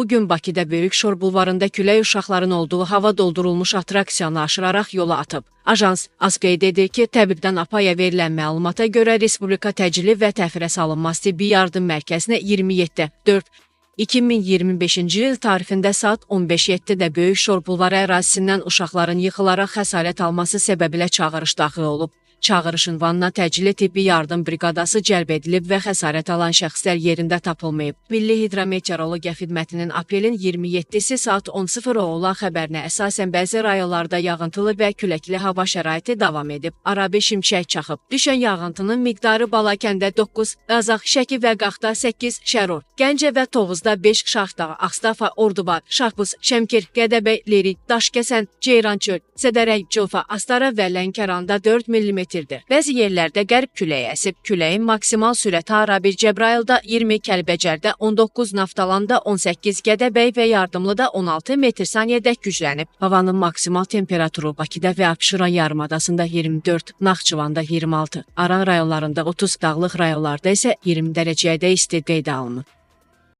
Bugün Bakıda Böyük Şor bulvarında külək uşaqların olduğu hava doldurulmuş atraksiyonu aşıraraq yola atıb. Ajans az qeyd edir ki, təbibdən APAya verilən məlumata görə Respublika Təcili və Təxirə Salınmaz Tibbi Yardım Mərkəzinə 27/4/2025-ci il tarixində saat 15:07-də Böyük Şor bulvarı ərazisindən uşaqların yıxılaraq xəsarət alması səbəbilə çağırış daxil olub. Çağırış ünvanına təcili tibbi yardım briqadası cəlb edilib və xəsarət alan şəxslər yerində tapılmayıb. Milli Hidrometeorologiya Xidmətinin aprelin 27-si saat 10:00 olan xəbərinə əsasən bəzi rayonlarda yağıntılı və küləkli hava şəraiti davam edib. Arabir şimşək çaxıb. Düşən yağıntının miqdarı Balakəndə 9, Qazax, Şəki və Qaxda 8, Şərur, Gəncə və Tovuzda 5, Şaxdağ, Ağstafa, Orduba, Şahbuz, Şəmkir, Gədəbəy, Lerik, Daşkəsən, Ceyrançöl, Sədərək, Cofa, Astara və Lənkəranda 4 mm. Bəzi yerlərdə qərb küləyi əsib. Küləyin maksimal sürəti arabir Cəbrayılda 20, Kəlbəcərdə 19, Naftalanda 18, Gədəbəy və Yardımlıda 16 metr/saniyədək güclənib. Havanın maksimal temperaturu Bakıda və Abşeron yarımadasında 24, Naxçıvanda 26, Aran rayonlarında 30, dağlıq rayonlarda isə 20 dərəcəyə də isti qeydə alınıb.